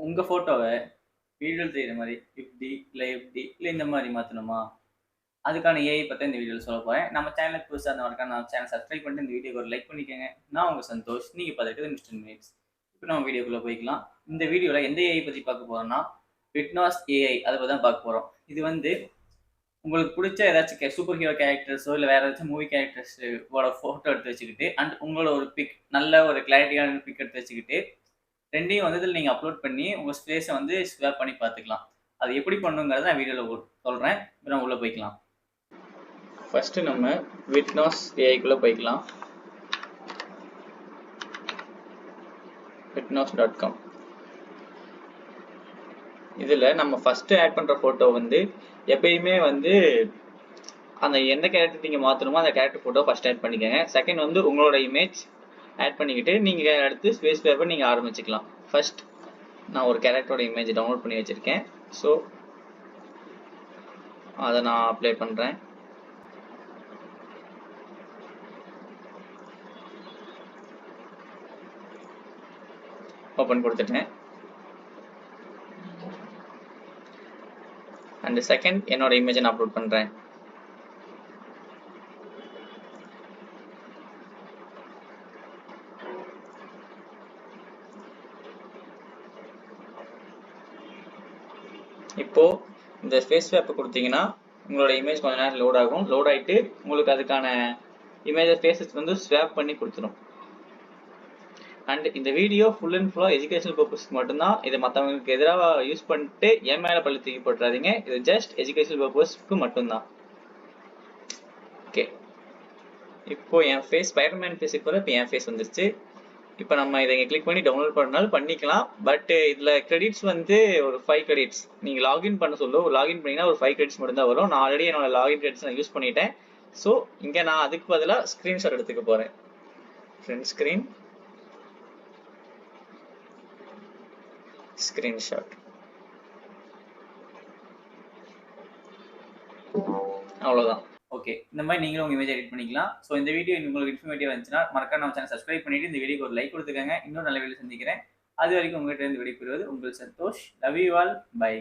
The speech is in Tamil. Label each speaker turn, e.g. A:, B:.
A: உங்க ஃபோட்டோவ வீடியோல தெரியிற மாரி இப்படி இல்ல இந்த மாரி மாத்தணுமா? அதுக்கான ஏஐ பத்தி இந்த வீடியோல சொல்லப் போறேன். நம்ம சேனலுக்கு புதுசா இருந்தவங்க நம்ம சேனல் சப்ஸ்கிரைப் பண்ணிட்டு இந்த வீடியோக்கு ஒரு லைக் பண்ணிக்கங்க. நான் உங்க சந்தோஷ். நீங்க பார்த்துட்டு இருக்கிறது மிஸ்டர் மினிட்ஸ். இப்ப நம்ம வீடியோக்குள்ள போய்க்கலாம். இந்த வீடியோல எந்த ஏஐ பத்தி பார்க்க போறோம்னா, விட்னாஸ் ஏஐ அத பத்தி தான் பார்க்க போறோம். இது வந்து உங்களுக்கு புடிச்ச ஏதாச்சும் சூப்பர் ஹீரோ கேரக்டர்ஸோ இல்ல வேற ஏதாச்சும் மூவி கேரக்டர்ஸ் ஓட ஃபோட்டோ எடுத்து வச்சுக்கிட்டு, அண்ட் உங்களோட ஒரு பிக் நல்ல ஒரு கிளாரிட்டியான பிக் எடுத்து வச்சுக்கிட்டு, 2யும் வந்து இதுல நீங்க அப்லோட் பண்ணி உங்க ஃபேஸ வந்து ஸ்வாப் பண்ணி பார்த்துக்கலாம். அது எப்படி பண்ணுங்கிறத நான் வீடியோல சொல்றேன். இப்ப நம்ம உள்ள போய்க்கலாம். ஃபர்ஸ்ட் நம்ம விட்னாஸ் ஏஐக்குள்ள போய்க்கலாம். vidnoz.com. இதுல நம்ம ஃபர்ஸ்ட் ஆட் பண்ற போட்டோ வந்து எப்பயுமே வந்து அந்த எந்த கேரக்டர் நீங்க மாத்தணுமோ அந்த கேரக்டர் போட்டோ ஃபர்ஸ்ட் ஆட் பண்ணிக்கங்க. செகண்ட் வந்து உங்களோட இமேஜ் ஆட் பண்ணிக்கிட்டு நீங்க அடுத்து ஸ்பேஸ் பேப்பர் நீங்க ஆரம்பிச்சுக்கலாம். ஃபர்ஸ்ட் நான் ஒரு கேரக்டரோட இமேஜ் டவுன்லோட் பண்ணி வச்சிருக்கேன். ஸோ அதை நான் அப்ளை பண்றேன். ஓபன் கொடுத்துட்டேன். அண்ட் செகண்ட் என்னோட இமேஜை நான் அப்லோட் பண்றேன். இப்போ இந்த Faceswap கொடுத்தீங்கன்னா உங்களோட இமேஜ் கொஞ்ச நேரம் லோட் ஆகும். லோட் ஆயிட்டு உங்களுக்கு அதுக்கான இமேஜ் ஃபேஸஸ் வந்து ஸ்வாப் பண்ணி கொடுத்துரும். அண்ட் இந்த வீடியோ ஃபுல் அண்ட் ஃபுல்லா எஜுகேஷனல் பர்பஸ்க்கு மட்டும்தான். இதை மற்றவங்களுக்கு எதிராக யூஸ் பண்ணிட்டு என் மேல பள்ளி தூக்கி போட்டுறாதீங்க. இது ஜஸ்ட் எஜுகேஷனல் பர்பஸ்க்கு மட்டும்தான். ஓகே, இப்போ என் ஃபேஸ் ஸ்பைடர்மேன் ஃபேஸுக்கு போல இப்போ என் ஃபேஸ் வந்துருச்சு. இப்போ நம்ம இதை கிளிக் பண்ணி டவுன்லோட் பண்ணாலும் பண்ணிக்கலாம். பட் இதில் கிரெடிட்ஸ் வந்து ஒரு 5 கிரெடிட்ஸ் நீங்கள் லாகின் பண்ண சொல்லும். லாகின் பண்ணிங்கன்னா ஒரு 5 கிரெடிட்ஸ் மட்டும் தான் வரும். நான் ஆல்ரெடி என்னோட லாகின் கிரெடிட்ஸ் நான் யூஸ் பண்ணிட்டேன். ஸோ இங்கே நான் அதுக்கு பதிலாக ஸ்க்ரீன்ஷாட் எடுத்துக்க போகிறேன். ஃப்ரண்ட் ஸ்க்ரீன்ஷாட் அவ்வளோதான். ஓகே, இந்த மாதிரி நீங்களும் உங்கள் இமேஜ் எடிட் பண்ணிக்கலாம். ஸோ இந்த வீடியோ உங்களுக்கு இன்ஃபர்மேட்டிவ் இருந்துச்சுன்னா மறக்காம நம்ம சேனல் சப்ஸ்கிரைப் பண்ணிட்டு இந்த வீடியோக்கு ஒரு லைக் கொடுத்துக்கங்க. இன்னும் நல்ல வீடியோ சந்திக்கிறேன். அது வரைக்கும் உங்கள்கிட்ட இருந்து விடைபெறுவது உங்கள் Santhosh. Love you all. By.